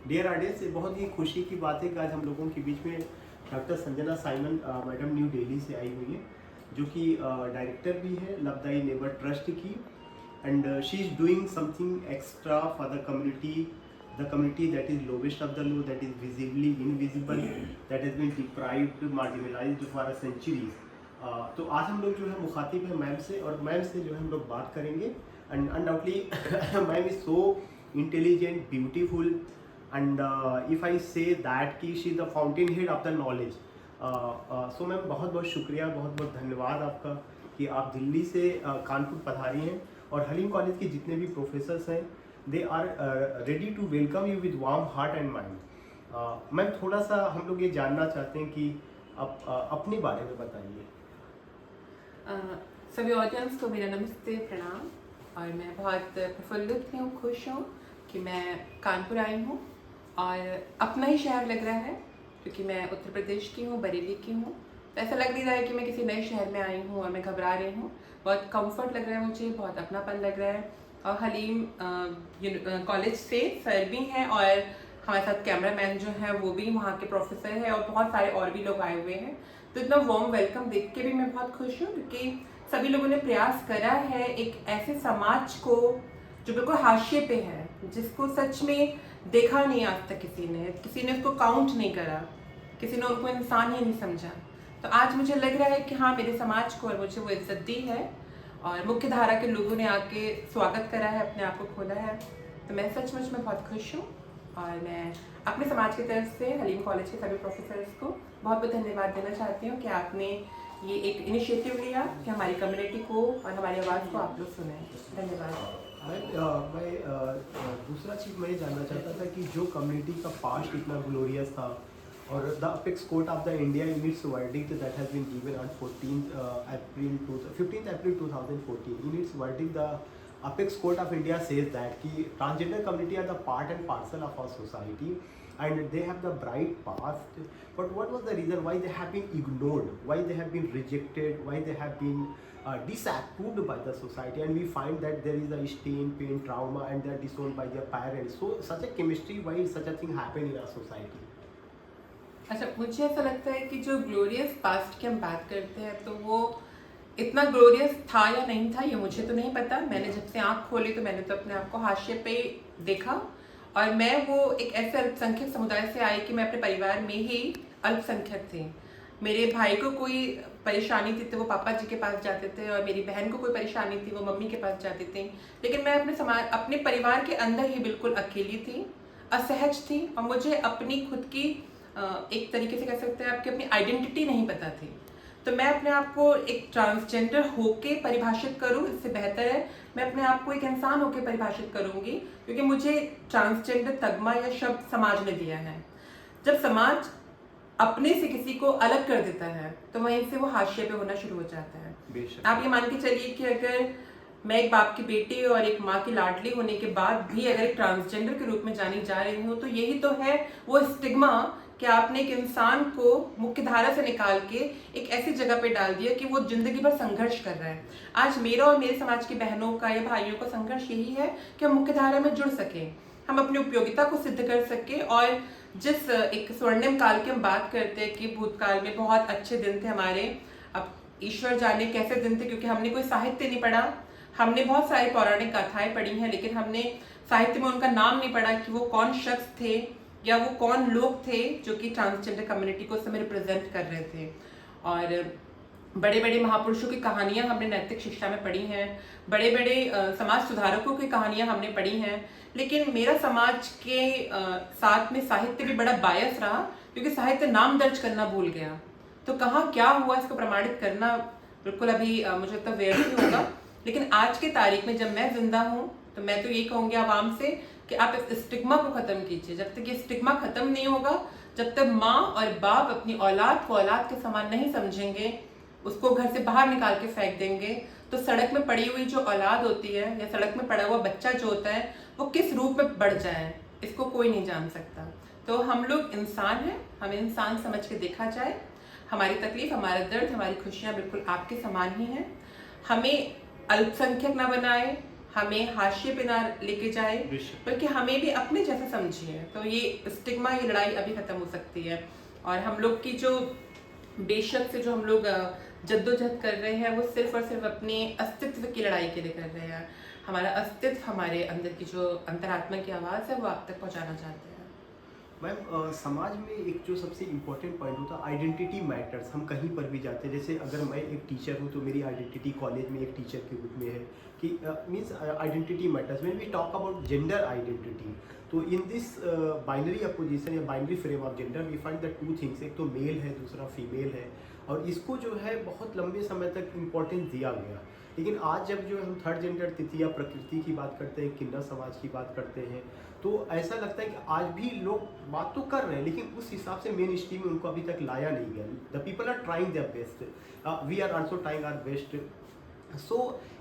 Dear audience, ये बहुत ही खुशी की बात है कि आज हम लोगों के बीच में doctor Sanjana Simon madam New Delhi से आई हुई है, जो कि डायरेक्टर भी है लवदाई नेबर ट्रस्ट की। And she is doing something extra for the community that is lowest of the low, that is visibly invisible, that has been deprived marginalised for a centuries. तो आज हम लोग जो है मुखातिब है मैम से, और मैम से जो है हम लोग बात करेंगे। And undoubtedly ma'am is so intelligent, beautiful, and if I say that कि she is the fountain head of the knowledge. So ma'am बहुत बहुत शुक्रिया, बहुत बहुत धन्यवाद आपका कि आप दिल्ली से कानपुर पधारी हैं, और हलीम कॉलेज के जितने भी प्रोफेसर्स हैं they are ready to welcome you with warm heart and mind. Ma'am थोड़ा सा हम लोग ये जानना चाहते हैं कि आप अपने बारे में बताइए। सभी ऑडियंस को मेरा नमस्ते, प्रणाम। और मैं बहुत प्रफुल्लित हूँ, खुश हूँ कि मैं कानपुर आई हूँ और अपना ही शहर लग रहा है, क्योंकि मैं उत्तर प्रदेश की हूँ, बरेली की हूँ। तो ऐसा लग नहीं रहा है कि मैं किसी नए शहर में आई हूँ और मैं घबरा रही हूँ। बहुत कंफर्ट लग रहा है मुझे, बहुत अपनापन लग रहा है। और हलीम कॉलेज से सर भी हैं, और हमारे साथ कैमरामैन जो है वो भी वहाँ के प्रोफेसर है, और बहुत सारे और भी लोग आए हुए हैं। तो इतना वार्म वेलकम देख के भी मैं बहुत खुश हूँ, क्योंकि सभी लोगों ने प्रयास करा है एक ऐसे समाज को जो बिल्कुल हाशिए पे है, जिसको सच में देखा नहीं आज तक किसी ने उसको काउंट नहीं करा, किसी ने उनको इंसान ही नहीं समझा। तो आज मुझे लग रहा है कि हाँ, मेरे समाज को और मुझे वो इज्जत दी है, और मुख्य धारा के लोगों ने आके स्वागत करा है, अपने आप को खोला है। तो मैं सचमुच में बहुत खुश हूँ, और मैं अपने समाज की तरफ से हलीम कॉलेज के सभी प्रोफेसर्स को बहुत बहुत धन्यवाद देना चाहती हूँ कि आपने ये एक इनिशिएटिव लिया कि हमारी कम्युनिटी को और हमारी आवाज़ को आप लोग सुने। धन्यवाद। मैं दूसरा चीज़ मैं ये जानना चाहता था कि जो कम्युनिटी का पास्ट इतना ग्लोरियस था, और the apex court of the India in its verdict that has been given on 15th April 2014, in its verdict the apex court of India says that कि transgender community are the part and parcel of our society and they have the bright past, but what was the reason why they have been ignored, why they have been rejected, why they have been disapproved by the society, and we find that there is a stain, pain, trauma, and they are disowned by their parents. So such a chemistry, why such a thing happen in our society? अच्छा, मुझे ऐसा लगता है कि जो glorious past की हम बात करते हैं, तो वो इतना ग्लोरियस था या नहीं था ये मुझे तो नहीं पता। मैंने जब से आँख खोली तो मैंने तो अपने आप को हाशिए पे देखा, और मैं वो एक ऐसे अल्पसंख्यक समुदाय से आई कि मैं अपने परिवार में ही अल्पसंख्यक थी। मेरे भाई को कोई परेशानी थी तो वो पापा जी के पास जाते थे, और मेरी बहन को कोई परेशानी थी वो मम्मी के पास जाती थी। लेकिन मैं अपने परिवार के अंदर ही बिल्कुल अकेली थी, असहज थी, और मुझे अपनी खुद की एक तरीके से कह सकते हैं आपकी अपनी आइडेंटिटी नहीं पता थी। तो मैं अपने आप को एक ट्रांसजेंडर होके परिभाषित करूं, इससे बेहतर है मैं अपने आप को एक इंसान होके परिभाषित करूंगी, क्योंकि मुझे ट्रांसजेंडर तगमा या शब्द समाज ने दिया है। जब समाज अपने से किसी को अलग कर देता है तो वहीं से वो हाशिए पे होना शुरू हो जाता है। आप ये मान के चलिए कि अगर मैं एक बाप की बेटी और एक माँ की लाडली होने के बाद भी अगर एक ट्रांसजेंडर के रूप में जानी जा रही हूँ, तो यही तो है वो स्टिग्मा कि आपने एक इंसान को मुख्य धारा से निकाल के एक ऐसी जगह पे डाल दिया कि वो जिंदगी भर संघर्ष कर रहा है। आज मेरा और मेरे समाज की बहनों का या भाइयों का संघर्ष यही है कि हम मुख्य धारा में जुड़ सकें, हम अपनी उपयोगिता को सिद्ध कर सके। और जिस एक स्वर्णिम काल की हम बात करते हैं कि भूतकाल में बहुत अच्छे दिन थे हमारे, अब ईश्वर जाने कैसे दिन थे, क्योंकि हमने कोई साहित्य नहीं पढ़ा। हमने बहुत सारी पौराणिक गाथाएं पढ़ी हैं, लेकिन हमने साहित्य में उनका नाम नहीं पढ़ा कि वो कौन शख्स थे या वो कौन लोग थे जो कि ट्रांसजेंडर कम्युनिटी को उस समय रिप्रेजेंट कर रहे थे। और बड़े बड़े महापुरुषों की कहानियां हमने नैतिक शिक्षा में पढ़ी हैं, बड़े बड़े समाज सुधारकों की कहानियां हमने पढ़ी हैं, लेकिन मेरा समाज के साथ में साहित्य भी बड़ा बायस रहा, क्योंकि साहित्य नाम दर्ज करना भूल गया। तो कहाँ क्या हुआ इसको प्रमाणित करना बिल्कुल अभी मुझे लगता व्यर्थ ही होगा। लेकिन आज के तारीख में जब मैं जिंदा हूँ तो मैं तो ये कहूँगी आवाम से कि आप इस स्टिग्मा को खत्म कीजिए। जब तक ये स्टिग्मा खत्म नहीं होगा, जब तक माँ और बाप अपनी औलाद को औलाद के समान नहीं समझेंगे, उसको घर से बाहर निकाल के फेंक देंगे, तो सड़क में पड़ी हुई जो औलाद होती है या सड़क में पड़ा हुआ बच्चा जो होता है वो किस रूप में बढ़ जाए इसको कोई नहीं जान सकता। तो हम लोग इंसान हैं, हमें इंसान समझ के देखा जाए। हमारी तकलीफ, हमारा दर्द, हमारी खुशियाँ बिल्कुल आपके समान ही हैं। हमें अल्पसंख्यक ना बनाए, हमें हाशिए पे ना लेके जाए, बेशक। बल्कि हमें भी अपने जैसा समझिए। तो ये स्टिग्मा, ये लड़ाई अभी खत्म हो सकती है। और हम लोग की जो बेशक से जो हम लोग जद्दोजहद कर रहे हैं, वो सिर्फ और सिर्फ अपने अस्तित्व की लड़ाई के लिए कर रहे हैं। हमारा अस्तित्व, हमारे अंदर की जो अंतरात्मा की आवाज़ है, वो आप तक पहुंचाना चाहते हैं। मैम समाज में एक जो सबसे इम्पोर्टेंट पॉइंट होता है, आइडेंटिटी मैटर्स। हम कहीं पर भी जाते हैं, जैसे अगर मैं एक टीचर हूँ तो मेरी आइडेंटिटी कॉलेज में एक टीचर के रूप में है कि means identity matters. When we talk about gender identity, तो इन दिस बाइनरी अपोजिशन या binary frame of gender we find the two things, एक तो मेल है, दूसरा फीमेल है। और इसको जो है बहुत लंबे समय तक इम्पोर्टेंस दिया गया। लेकिन आज जब जो हम थर्ड जेंडर, तृतीया प्रकृति की बात करते हैं, किन्नर समाज की बात करते हैं, तो ऐसा लगता है कि आज भी लोग बात तो कर रहे हैं, लेकिन उस हिसाब से मेन स्ट्रीम में उनको अभी तक लाया नहीं गया। The people are trying their best, we are also trying our best. So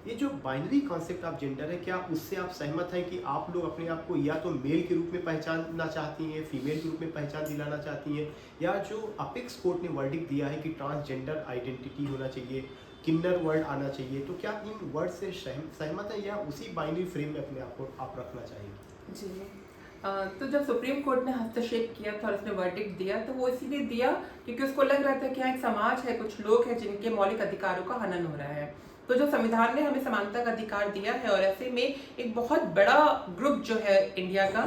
ये जो बाइनरी कॉन्सेप्ट ऑफ जेंडर है, क्या उससे आप सहमत हैं कि आप लोग अपने आप को या तो मेल के रूप में पहचानना चाहती हैं, फीमेल के रूप में पहचान दिलाना चाहती हैं, या जो अपेक्स कोर्ट ने वर्डिक्ट दिया है कि ट्रांसजेंडर आइडेंटिटी होना चाहिए, किन्नर वर्ड आना चाहिए, तो क्या इन वर्ड से सहमत है या उसी बाइनरी फ्रेम में अपने आप को आप रखना चाहेंगे? जी। तो जब सुप्रीम कोर्ट ने हस्तक्षेप किया था और उसने वर्डिक्ट दिया, तो वो इसीलिए दिया क्योंकि उसको लग रहा था कि यहाँ एक समाज है, कुछ लोग हैं जिनके मौलिक अधिकारों का हनन हो रहा है। तो जो संविधान ने हमें समानता का अधिकार दिया है, और ऐसे में एक बहुत बड़ा ग्रुप जो है इंडिया का,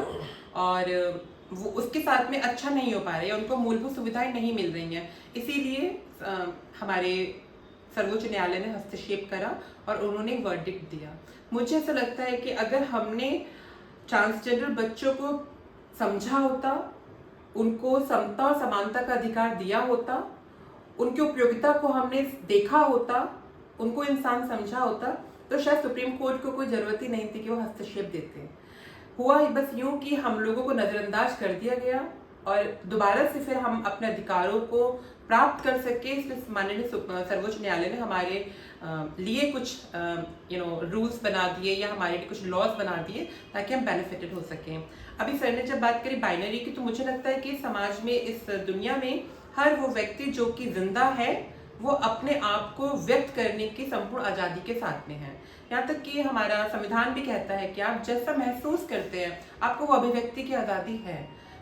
और वो उसके साथ में अच्छा नहीं हो पा रहा है, उनको मूलभूत सुविधाएं नहीं मिल रही हैं, इसीलिए हमारे सर्वोच्च न्यायालय ने हस्तक्षेप करा और उन्होंने वर्डिक्ट दिया। मुझे ऐसा लगता है कि अगर हमने ट्रांसजेंडर बच्चों को समझा होता, उनको समता और समानता का अधिकार दिया होता, उनकी उपयोगिता को हमने देखा होता, उनको इंसान समझा होता, तो शायद सुप्रीम कोर्ट को कोई ज़रूरत ही नहीं थी कि वो हस्तक्षेप देते। हुआ बस यूं कि हम लोगों को नज़रअंदाज कर दिया गया, और दोबारा से फिर हम अपने अधिकारों को प्राप्त कर सके, इसलिए माननीय सर्वोच्च न्यायालय ने हमारे लिए कुछ रूल्स बना दिए, या हमारे लिए कुछ लॉज बना दिए ताकि हम बेनिफिटेड हो सकें। अभी सर ने जब बात करी बाइनरी की, तो मुझे लगता है कि समाज में, इस दुनिया में, हर वो व्यक्ति जो कि जिंदा है, वो अपने आप को व्यक्त करने की संपूर्ण आज़ादी के साथ में है। यहाँ तक कि हमारा संविधान भी कहता है कि आप जैसा महसूस करते हैं, आपको वो अभिव्यक्ति की आज़ादी है।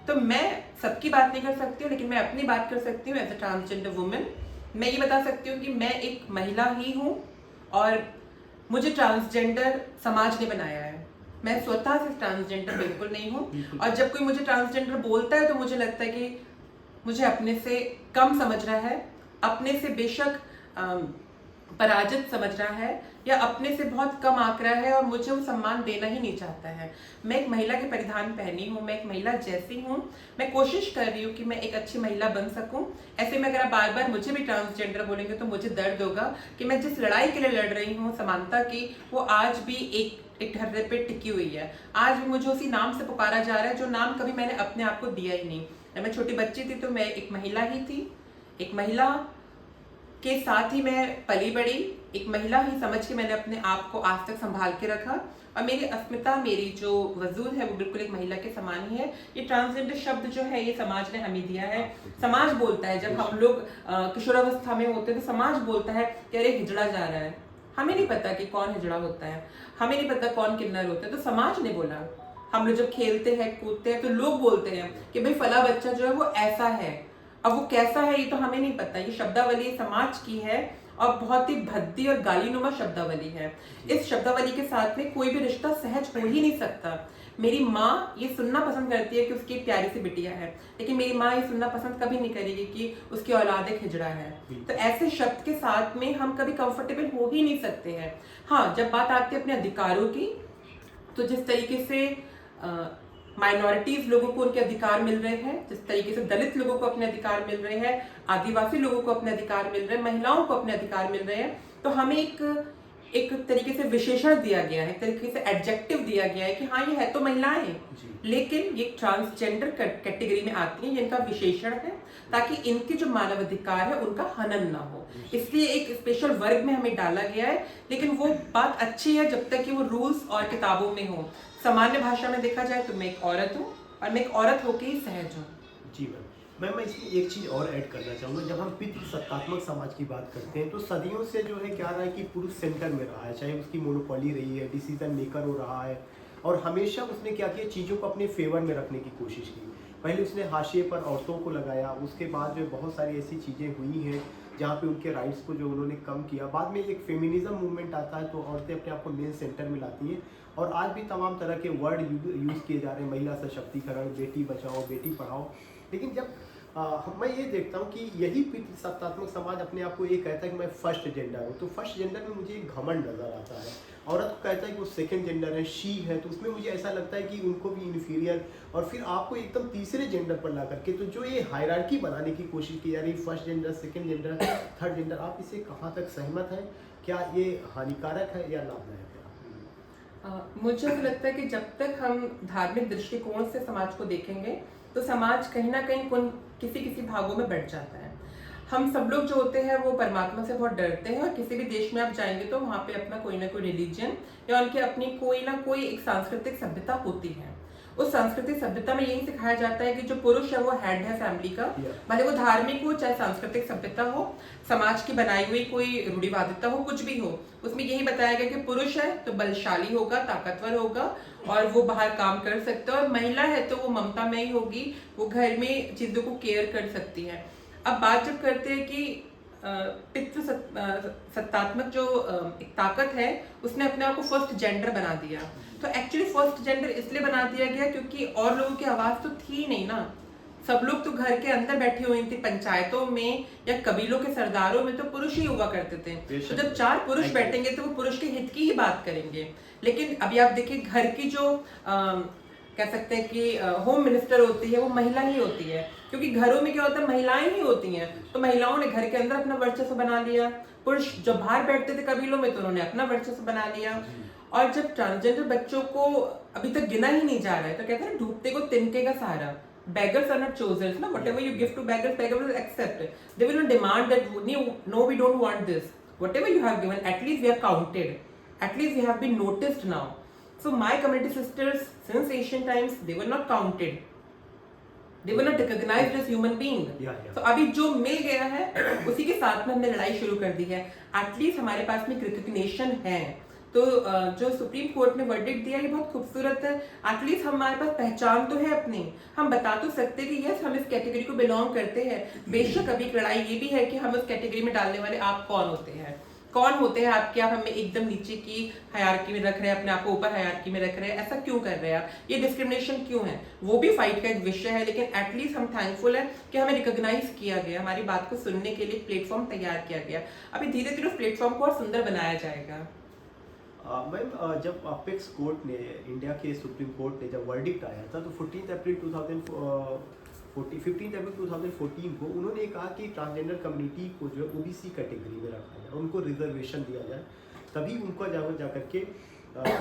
तो मैं सबकी बात नहीं कर सकती हूँ, लेकिन मैं अपनी बात कर सकती हूँ एज अ ट्रांसजेंडर वुमेन। मैं ये बता सकती हूँ कि मैं एक महिला ही हूँ, और मुझे ट्रांसजेंडर समाज ने बनाया है। मैं स्वतः से ट्रांसजेंडर बिल्कुल नहीं हूँ, और जब कोई मुझे ट्रांसजेंडर बोलता है तो मुझे लगता है कि मुझे अपने से कम समझ रहा है, अपने से बेशक पराजित समझ रहा है, या अपने से बहुत कम आंक रहा है, और मुझे वो सम्मान देना ही नहीं चाहता है। मैं एक महिला के परिधान पहनी हूँ, मैं एक महिला जैसी हूँ, मैं कोशिश कर रही हूँ कि मैं एक अच्छी महिला बन सकूँ। ऐसे में अगर आप बार बार मुझे भी ट्रांसजेंडर बोलेंगे तो मुझे दर्द होगा कि मैं जिस लड़ाई के लिए लड़ रही हूँ समानता की, वो आज भी एक ढर्रे पे टिकी हुई है। आज भी मुझे उसी नाम से पुकारा जा रहा है जो नाम कभी मैंने अपने आप को दिया ही नहीं। जब मैं छोटी बच्ची थी तो मैं एक महिला ही थी, एक महिला के साथ ही मैं पली बड़ी, एक महिला ही समझ के मैंने अपने आप को आज तक संभाल के रखा, और मेरी अस्मिता, मेरी जो वजूद है, वो बिल्कुल एक महिला के समान ही है। ये ट्रांसजेंडर शब्द जो है, ये समाज ने हमें दिया है। समाज बोलता है, जब हम लोग किशोरावस्था में होते हैं तो समाज बोलता है कि अरे हिजड़ा जा रहा है। हमें नहीं पता कि कौन हिजड़ा होता है, हमें नहीं पता कौन किन्नर होता है, तो समाज ने बोला। हम लोग जब खेलते हैं, कूदते हैं, तो लोग बोलते हैं कि भाई फला बच्चा जो है वो ऐसा है। अब वो कैसा है ये तो हमें नहीं पता। ये शब्दावली समाज की है, और बहुत ही भद्दी और गालीनुमा शब्दावली है। इस शब्दावली के साथ में कोई भी रिश्ता सहज हो ही नहीं सकता। मेरी माँ ये सुनना पसंद करती है कि उसकी एक प्यारी सी बिटिया है, लेकिन मेरी माँ ये सुनना पसंद कभी नहीं करेगी कि उसकी औलाद एक हिजड़ा है। तो ऐसे शब्द के साथ में हम कभी कंफर्टेबल हो ही नहीं सकते हैं। हाँ, जब बात आती है अपने अधिकारों की, तो जिस तरीके से माइनॉरिटीज लोगों को उनके अधिकार मिल रहे हैं, जिस तरीके से दलित लोगों को अपने अधिकार मिल रहे हैं, आदिवासी लोगों को अपने अधिकार मिल रहे हैं, महिलाओं को अपने अधिकार मिल रहे हैं, तो हमें एक तरीके से विशेषण दिया गया है, एक तरीके से एडजेक्टिव दिया गया है कि हाँ ये है तो महिलाएं, लेकिन ये ट्रांसजेंडर कैटेगरी में आती हैं, जिनका विशेषण है, ताकि इनके जो मानव अधिकार है उनका हनन ना हो। इसलिए एक स्पेशल वर्ग में हमें डाला गया है। लेकिन वो बात अच्छी है जब तक कि वो रूल्स और किताबों में हो। सामान्य भाषा में देखा जाए तो मैं एक औरत हूँ, और मैं एक औरत होकर ही सहज हूँ। जी मैम, मैं इसमें एक चीज़ और ऐड करना चाहूँगा। जब हम पितृसत्तात्मक समाज की बात करते हैं तो सदियों से जो है क्या रहा है कि पुरुष सेंटर में रहा है, चाहे उसकी मोनोपोली रही है, डिसीजन मेकर हो रहा है, और हमेशा उसने क्या किया, चीज़ों को अपने फेवर में रखने की कोशिश की। पहले उसने हाशिए पर औरतों को लगाया, उसके बाद जो बहुत सारी ऐसी चीज़ें हुई हैं जहाँ पे उनके राइट्स को जो उन्होंने कम किया। बाद में एक फेमिनिज्म मूवमेंट आता है तो औरतें अपने आप को मेन सेंटर में लाती हैं, और आज भी तमाम तरह के वर्ड यूज़ किए जा रहे हैं, महिला सशक्तिकरण, बेटी बचाओ बेटी पढ़ाओ। लेकिन जब मैं ये देखता हूँ कि यही पितृसत्तात्मक समाज अपने आप को ये कहता है कि मैं फर्स्ट जेंडर हूँ, तो फर्स्ट जेंडर में मुझे एक घमंड नज़र आता है। औरत को कहता है कि वो सेकंड जेंडर है, शी है, तो उसमें मुझे ऐसा लगता है कि उनको भी इन्फीरियर, और फिर आपको एकदम तीसरे जेंडर पर ला करके तो जो ये हायरार्की बनाने की कोशिश की जा रही, first gender, second gender, third gender, आप इसे कहाँ तक सहमत हैं? क्या ये हानिकारक है या लाभदायक है? मुझे ऐसा लगता है कि जब तक हम धार्मिक दृष्टिकोण से समाज को देखेंगे तो समाज कहीं ना कहीं किसी किसी भागों में बढ़ जाता है। हम सब लोग जो होते हैं वो परमात्मा से बहुत डरते हैं, और किसी भी देश में आप जाएंगे तो वहाँ पे अपना कोई ना कोई रिलीजन या उनकी अपनी कोई ना कोई एक सांस्कृतिक सभ्यता होती है। उस सांस्कृतिक सभ्यता में यही सिखाया जाता है कि जो पुरुष है वो हेड है फैमिली का, भले वो धार्मिक हो चाहे सांस्कृतिक सभ्यता हो, समाज की बनाई हुई कोई रूढ़िवादिता हो, कुछ भी हो, उसमें यही बताया गया कि पुरुष है तो बलशाली होगा, ताकतवर होगा और वो बाहर काम कर सकता है, और महिला है तो वो ममता में ही होगी, वो घर में चीजों को केयर कर सकती है। अब बात जब करते हैं कि पितृ सत्तात्मक जो एक ताकत है उसने अपने आप को फर्स्ट जेंडर बना दिया, तो एक्चुअली फर्स्ट जेंडर इसलिए बना दिया गया क्योंकि और लोगों की आवाज तो थी नहीं ना। सब लोग तो घर के अंदर बैठे हुए थे, पंचायतों में या कबीलों के सरदारों में तो पुरुष ही हुआ करते थे, तो जब चार पुरुष बैठेंगे तो वो पुरुष के हित की ही बात करेंगे। लेकिन अभी आप देखिए घर की जो कह सकते हैं कि होम मिनिस्टर होती है वो महिला ही होती है, क्योंकि घरों में क्या होता है महिलाएं ही होती हैं, तो महिलाओं ने घर के अंदर अपना वर्चस्व बना लिया। पुरुष जब बाहर बैठते थे कबीलों में तो उन्होंने अपना वर्चस्व बना लिया। और जब ट्रांसजेंडर बच्चों को अभी तक गिना ही नहीं जा रहा है, तो कहते हैं डूबते को तिनके का सहारा, beggars are not choosers, no, whatever you give to beggars, beggars will accept it. They will not demand that no, we don't want this, whatever you have given, at least we are counted, at least we have been noticed now. So my community sisters since ancient times, they were not counted, they were not recognized as human being. So अभी जो मिल गया है उसी के साथ में हमने लड़ाई शुरू कर दी है, एटलीस्ट हमारे पास में रिकग्निशन है। तो जो सुप्रीम कोर्ट ने वर्डिक्ट दिया ये बहुत खूबसूरत है, एटलीस्ट हमारे पास पहचान तो है अपनी, हम बता तो सकते हैं कि यस हम इस कैटेगरी को बिलोंग करते हैं। बेशक अभी लड़ाई ये भी है कि हम उस कैटेगरी में डालने वाले आप कौन होते हैं, कौन होते हैं आप, क्या हमें एकदम नीचे की हायरार्की में रख रहे हैं, अपने आप को ऊपर हायरार्की में रख रहे हैं, ऐसा क्यों कर रहे हैं आप, ये डिस्क्रिमिनेशन क्यों है, वो भी फाइट का एक विषय है। लेकिन एटलीस्ट हम थैंकफुल है कि हमें रिकॉग्नाइज किया गया, हमारी बात को सुनने के लिए प्लेटफॉर्म तैयार किया गया। अभी धीरे धीरे उस प्लेटफॉर्म को और सुंदर बनाया जाएगा। मैम जब अपेक्स कोर्ट ने, इंडिया के सुप्रीम कोर्ट ने जब वर्डिक्ट आया था तो 15 अप्रैल 2014 को उन्होंने कहा कि ट्रांसजेंडर कम्युनिटी को जो ओबीसी कैटेगरी में रखा जाए, उनको रिजर्वेशन दिया जाए, तभी उनको जा करके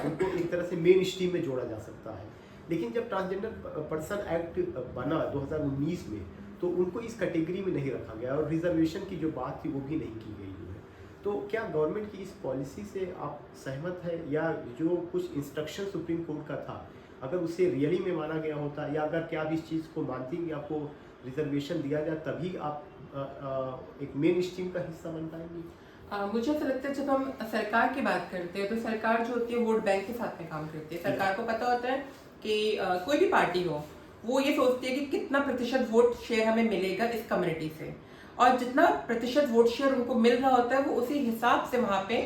उनको एक तरह से मेन स्ट्रीम में जोड़ा जा सकता है। लेकिन जब ट्रांसजेंडर पर्सन एक्ट बना 2019 में तो उनको इस कैटेगरी में नहीं रखा गया, और रिजर्वेशन की जो बात थी वो भी नहीं की गई। तो क्या गवर्नमेंट की इस पॉलिसी से आप सहमत है, या जो कुछ इंस्ट्रक्शन सुप्रीम कोर्ट का था अगर उसे रियली में माना गया होता, या अगर क्या आप इस चीज़ को मानती हैं कि आपको रिजर्वेशन दिया जाए तभी आप एक मेन स्ट्रीम का हिस्सा बन पाएंगी? मुझे ऐसा लगता है जब हम सरकार की बात करते हैं तो सरकार जो होती है वोट बैंक के साथ में काम करती है। सरकार को पता होता है कि कोई भी पार्टी हो वो ये सोचती है कि कितना प्रतिशत वोट शेयर हमें मिलेगा इस कम्युनिटी से, और जितना प्रतिशत वोट शेयर उनको मिल रहा होता है वो उसी हिसाब से वहाँ पे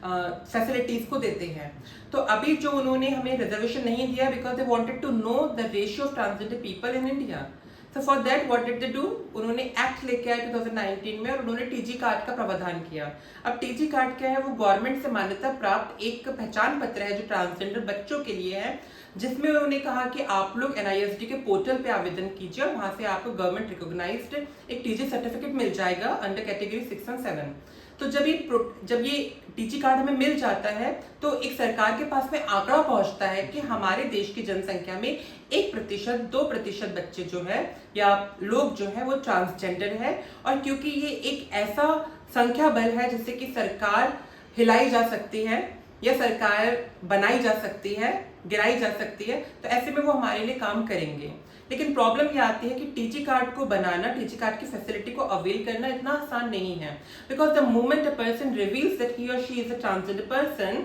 फैसिलिटीज को देते हैं। तो अभी जो उन्होंने हमें रिजर्वेशन नहीं दिया because they wanted to know the ratio of transgender people in India. So for that what did they do, उन्होंने एक्ट लेके आए 2019 में और उन्होंने टीजी कार्ड का प्रावधान किया। अब टीजी कार्ड क्या है, वो गवर्नमेंट से मान्यता प्राप्त एक पहचान पत्र है जो ट्रांसजेंडर बच्चों के लिए है, जिसमें उन्होंने कहा कि आप लोग NISD के पोर्टल पे आवेदन कीजिए और वहां से आपको गवर्नमेंट रिकॉग्नाइज्ड एक टीजी सर्टिफिकेट मिल जाएगा अंडर कैटेगरी 6 और 7। तो जब ये टीजी कार्ड हमें मिल जाता है तो एक सरकार के पास में आंकड़ा पहुंचता है कि हमारे देश की जनसंख्या में 1%, 2% बच्चे जो है या लोग जो है वो ट्रांसजेंडर है। और क्योंकि ये एक ऐसा संख्या बल है जिससे कि सरकार हिलाई जा सकती है या सरकार बनाई जा सकती है, गिराई जा सकती है, तो ऐसे में वो हमारे लिए काम करेंगे। लेकिन प्रॉब्लम ये आती है कि टीजी कार्ड को बनाना, टीजी कार्ड की फैसिलिटी को अवेल करना इतना आसान नहीं है, because the moment a person reveals that he or she is a transgender person,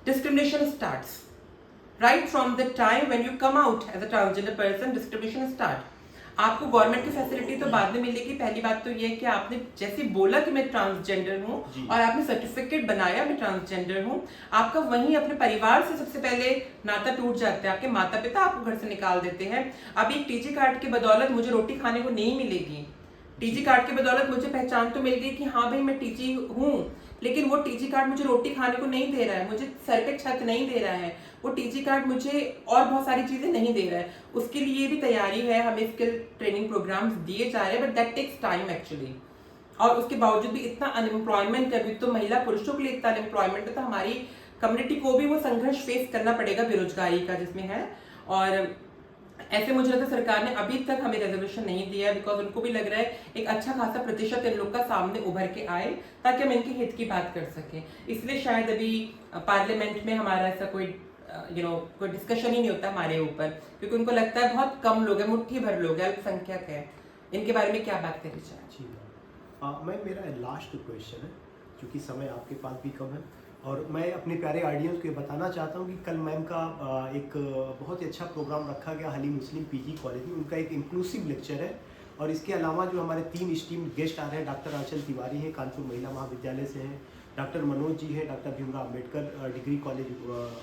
discrimination starts. Right from the time when you come out as a transgender person, discrimination start. आपको government की facility तो बाद में मिलेगी। पहली बात तो ये है कि आपने जैसे बोला कि मैं ट्रांसजेंडर हूँ और आपने सर्टिफिकेट बनाया मैं ट्रांसजेंडर हूँ, आपका वहीं अपने परिवार से सबसे पहले नाता टूट जाता है। आपके माता पिता आपको घर से निकाल देते हैं। अब एक टीजी कार्ड की बदौलत मुझे रोटी खाने को नहीं मिलेगी। टीजी कार्ड की बदौलत मुझे पहचान तो मिल गई कि हाँ भाई मैं टीजी हूँ, लेकिन वो टीजी कार्ड मुझे रोटी खाने को नहीं दे रहा है, मुझे सर पे छत नहीं दे रहा है, वो टीजी कार्ड मुझे और बहुत सारी चीजें नहीं दे रहा है। उसके लिए भी तैयारी है, हमें स्किल ट्रेनिंग प्रोग्राम्स दिए जा रहे हैं, but that takes time actually. और उसके बावजूद भी इतना अनएम्प्लॉयमेंट है, अभी तो महिला पुरुषों के लिए इतना अनएम्प्लॉयमेंट है, तो हमारी कम्युनिटी को भी वो संघर्ष फेस करना पड़ेगा बेरोजगारी का जिसमें है। और ऐसे मुझे लगता है सरकार ने अभी तक हमें रिजर्वेशन नहीं दिया है, बिकॉज उनको भी लग रहा है एक अच्छा खासा प्रतिशत इन लोग का सामने उभर के आए ताकि हम इनके हित की बात कर सकें। इसलिए शायद अभी पार्लियामेंट में हमारा ऐसा कोई कोई डिस्कशन ही नहीं होता हमारे ऊपर, क्योंकि उनको लगता है बहुत कम लोग हैं, मुट्ठी भर लोग हैं, अल्पसंख्यक है। इनके बारे में क्या बात करनी चाहिए? मैं मेरा लास्ट क्वेश्चन है, क्योंकि समय आपके पास भी कम है, और मैं अपने प्यारे ऑडियंस को ये बताना चाहता हूँ कि कल मैम का एक बहुत ही अच्छा प्रोग्राम रखा गया हली मुस्लिम पीजी कॉलेज में। उनका एक इंक्लूसिव लेक्चर है, और इसके अलावा जो हमारे 3 स्टीम गेस्ट आ रहे हैं, डॉक्टर आंचल तिवारी हैं, कानपुर महिला महाविद्यालय से हैं, डॉक्टर मनोज जी हैं, doctor Bhimrao Ambedkar degree college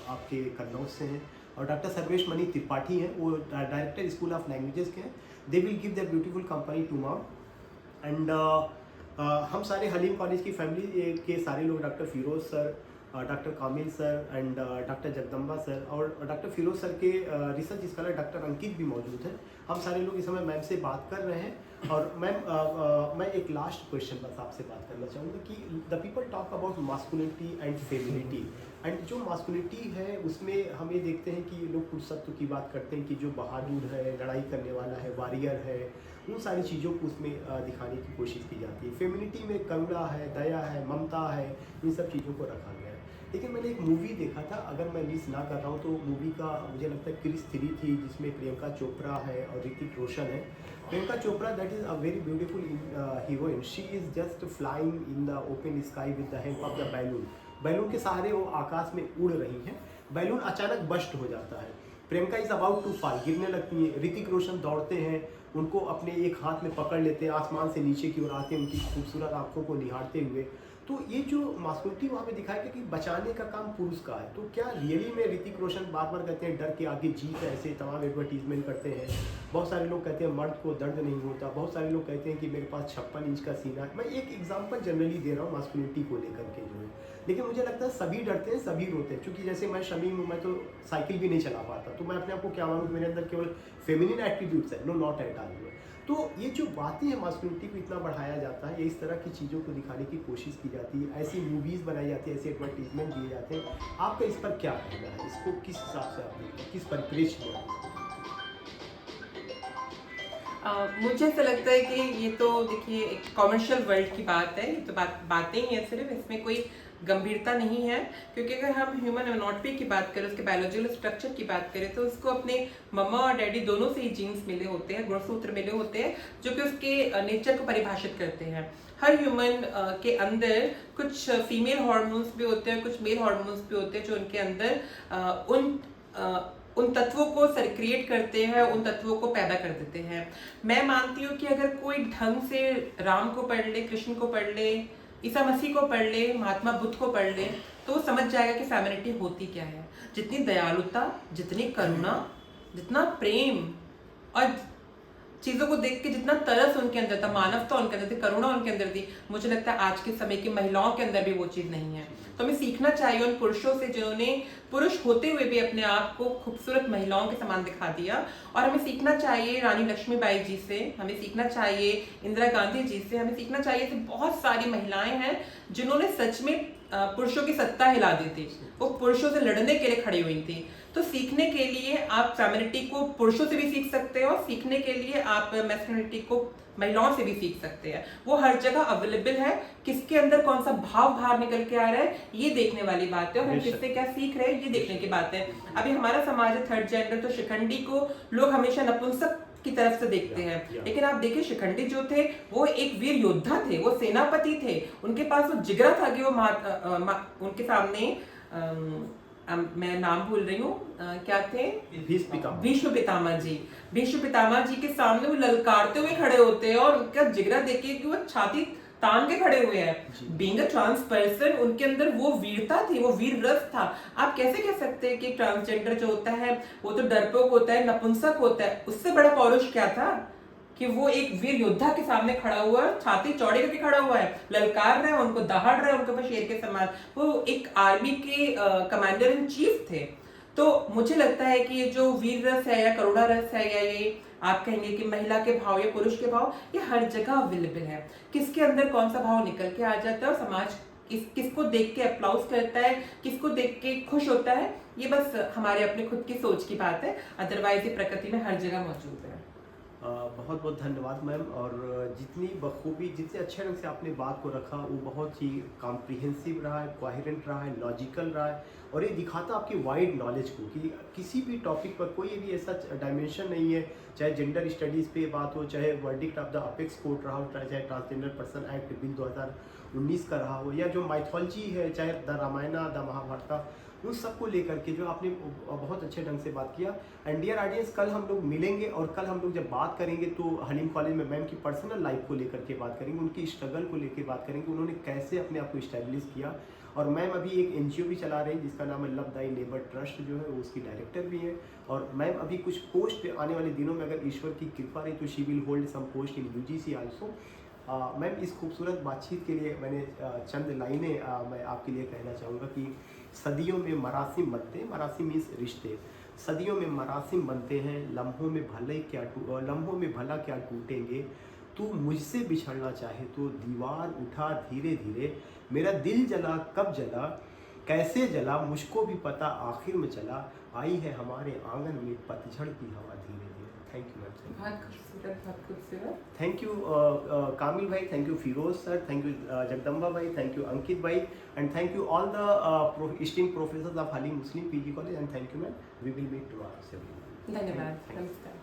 आपके कन्नौज से हैं, और डॉक्टर सर्वेश मणि त्रिपाठी हैं, वो डायरेक्टर स्कूल ऑफ लैंग्वेजेस के हैं। They will give the beautiful company to ma'am. And हम सारे हलीम कॉलेज की फैमिली के सारे लोग, doctor Firoz sir, doctor Kamil sir and doctor Jagdamba sir, और डॉक्टर फिरोज सर के रिसर्च स्कॉलर डॉक्टर अंकित भी मौजूद हैं। हम सारे लोग इस समय मैम से बात कर रहे हैं। और मैम मैं एक लास्ट क्वेश्चन बस आपसे बात करना चाहूँगा कि the people talk about masculinity and femininity, and जो मास्कुलिनिटी है उसमें हम ये देखते हैं कि लोग पुरुषत्व की बात करते हैं कि जो बहादुर है, लड़ाई करने वाला है, वॉरियर है, उन सारी चीज़ों को उसमें दिखाने की कोशिश की जाती है। फेमिनिटी में करुणा है, दया है, ममता है, इन सब चीज़ों को रखा गया है। लेकिन मैंने एक मूवी देखा था, अगर मैं मिस ना कर रहा हूँ तो मूवी का मुझे लगता है क्रिस 3 थी, जिसमें प्रियंका चोपड़ा है और ऋतिक रोशन है। Priyanka Chopra that is a very beautiful heroine. She is just flying in the open sky with the help of the balloon. Balloon के सहारे वो आकाश में उड़ रही हैं। बैलून अचानक बस्ट हो जाता है, Priyanka is about to fall, गिरने लगती है। ऋतिक रोशन दौड़ते हैं, उनको अपने एक हाथ में पकड़ लेते हैं, आसमान से नीचे की ओर आते हैं उनकी खूबसूरत आंखों को निहारते हुए। तो ये जो मास्कुलिनिटी वहाँ पे दिखाया गया कि बचाने का काम पुरुष का है, तो क्या रियली में ऋतिक रोशन बार बार कहते हैं डर के आगे जीत है, ऐसे तमाम एडवर्टीजमेंट करते हैं। बहुत सारे लोग कहते हैं मर्द को दर्द नहीं होता, बहुत सारे लोग कहते हैं कि मेरे पास 56 इंच का सीना है। मैं एक एग्जांपल जनरली दे रहा हूँ मास्कुलिनिटी को लेकर के जो है, लेकिन मुझे लगता है सभी डरते हैं, सभी रोते हैं। क्योंकि जैसे मैं शमीम हूँ, मैं तो साइकिल भी नहीं चला पाता, तो मैं अपने आप को क्या मानूँ, मेरे अंदर केवल फेमिनिन एट्रीब्यूट्स है, नो नॉट एट ऑल। तो ये जो बातें हैं, मास्कुलिनिटी को इतना बढ़ाया जाता है, ये इस तरह की चीज़ों को दिखाने की कोशिश की जाती है, ऐसी मूवीज़ बनाई जाती है, ऐसे एडवर्टीजमेंट दिए जाते हैं। आपका इस पर क्या कहना है? इसको किस हिसाब से आप देखते हैं, किस परिप्रेक्ष्य में? मुझे ऐसा लगता है कि ये तो देखिए एक कॉमर्शियल वर्ल्ड की बात है, ये तो बातें ही हैं सिर्फ, इसमें कोई गंभीरता नहीं है। क्योंकि अगर हम ह्यूमन एनाटॉमी की बात करें, उसके बायोलॉजिकल स्ट्रक्चर की बात करें, तो उसको अपने मम्मा और डैडी दोनों से ही जीन्स मिले होते हैं, गुणसूत्र मिले होते हैं, जो कि उसके नेचर को परिभाषित करते हैं। हर ह्यूमन के अंदर कुछ फीमेल हार्मोन्स भी होते हैं, कुछ मेल हार्मोन्स भी होते हैं, जो उनके अंदर उन तत्वों को सर्क्रिएट करते हैं, उन तत्वों को पैदा कर देते हैं। मैं मानती हूँ कि अगर कोई ढंग से राम को पढ़ ले, कृष्ण को पढ़ ले, ईसा मसीह को पढ़ ले, महात्मा बुद्ध को पढ़ ले, तो वो समझ जाएगा कि फेमिनिटी होती क्या है। जितनी दयालुता, जितनी करुणा, जितना प्रेम और चीज़ों को देख के जितना तरस उनके अंदर था, मानवता उनके अंदर थी, करुणा उनके अंदर थी, मुझे लगता है आज के समय की महिलाओं के अंदर भी वो चीज़ नहीं है। तो हमें सीखना चाहिए उन पुरुषों से जिन्होंने पुरुष होते हुए भी अपने आप को खूबसूरत महिलाओं के समान दिखा दिया। और हमें सीखना चाहिए रानी लक्ष्मीबाई जी से, हमें सीखना चाहिए इंदिरा गांधी जी से, हमें सीखना चाहिए कि बहुत सारी महिलाएं हैं जिन्होंने सच में पुरुषों की सत्ता हिला दी थी, वो पुरुषों से लड़ने के लिए खड़ी हुई थी। तो सीखने के लिए आप फेमिनिटी को पुरुषों से भी सीख सकते हो, और सीखने के लिए आप मैस्कुलिनिटी को महिलाओं से भी सीख सकते हैं। वो हर जगह अवेलेबल है। किसके अंदर कौन सा भाव बाहर निकल के आ रहा है, ये देखने वाली बात है, और हम किससे क्या सीख रहे हैं, ये देखने की बात है। अभी हमारा समाज है थर्ड जेंडर, तो शिखंडी को लोग हमेशा नपुंसक की तरफ से देखते हैं, लेकिन आप देखिए शिखंडी जो थे वो एक वीर योद्धा थे, वो सेनापति थे, उनके पास वो जिगरा था कि वो उनके सामने मैं नाम भूल रही हूँ, क्या थे, भीष्म पितामह जी। भीष्म पितामह जी के सामने वो ललकारते हुए खड़े होते हैं, और उनका जिगरा देखिए कि वो छाती तान के खड़े हुए हैं। बीइंग अ ट्रांस पर्सन, उनके अंदर वो वीरता थी, वो वीर रस था। आप कैसे कह सकते हैं कि ट्रांसजेंडर जो होता है वो तो डरपोक होता है, नपुंसक होता है? उससे बड़ा पौरुष क्या था कि वो एक वीर योद्धा के सामने खड़ा हुआ है, छाती चौड़ी करके खड़ा हुआ है, ललकार रहा है, उनको दहाड़ रहा है, उनके ऊपर शेर के समान। वो एक आर्मी के कमांडर इन चीफ थे। तो मुझे लगता है कि ये जो वीर रस है या करुणा रस है, या ये आप कहेंगे कि महिला के भाव या पुरुष के भाव, ये हर जगह अवेलेबल है। किसके अंदर कौन सा भाव निकल के आ जाता है, और समाज किसको देख के अप्लाउज करता है, किसको देख के खुश होता है, ये बस हमारे अपने खुद की सोच की बात है। अदरवाइज ये प्रकृति में हर जगह मौजूद है। बहुत बहुत धन्यवाद मैम। और जितनी बखूबी, जितने अच्छे ढंग से आपने बात को रखा, वो बहुत ही कॉम्प्रिहेंसिव रहा है, कोहेरेंट रहा है, लॉजिकल रहा है, और ये दिखाता आपकी वाइड नॉलेज को कि किसी भी टॉपिक पर कोई भी ऐसा डायमेंशन नहीं है, चाहे जेंडर स्टडीज़ पे बात हो, चाहे verdict of the apex court रहा हो, चाहे ट्रांसजेंडर पर्सन एक्ट बिल 2019 का रहा हो, या जो माइथोलॉजी है, चाहे द रामायण द महाभारत, उन सबको लेकर के जो आपने बहुत अच्छे ढंग से बात किया। एंड डियर ऑडियंस, कल हम लोग मिलेंगे, और कल हम लोग जब बात करेंगे तो हलीम कॉलेज में मैम की पर्सनल लाइफ को लेकर के बात करेंगे, उनकी स्ट्रगल को लेकर बात करेंगे, उन्होंने कैसे अपने आप को इस्टेब्लिश किया। और मैम अभी एक NGO भी चला रही है जिसका नाम है लव दाई नेबर ट्रस्ट, जो है वो उसकी डायरेक्टर भी है। और मैम अभी कुछ पोस्ट आने वाले दिनों में, अगर ईश्वर की कृपा रही, तो she will hold some post in UGC also. Ma'am इस खूबसूरत बातचीत के लिए मैंने चंद लाइनें मैं आपके लिए कहना चाहूँगा कि सदियों में मरासिम बनते हैं, मरासिम मीन्स रिश्ते, सदियों में मरासिम बनते हैं, लम्हों में भला क्या टूटेंगे, तू मुझसे बिछड़ना चाहे तो दीवार उठा धीरे धीरे, मेरा दिल जला कब जला, कैसे जला मुझको भी पता आखिर में चला, आई है हमारे आंगन में पतझड़ की हवा धीरे धीरे। Thank you ma'am. बहुत खूबसूरत, बहुत खूबसूरत। थैंक यू कामिल भाई, thank you Firoz sir, thank you Jagdamba भाई, थैंक यू अंकित भाई, and thank you all the esteemed professors of Halim Muslim PG College, and thank you ma'am. We will meet tomorrow. धन्यवाद, नमस्कार।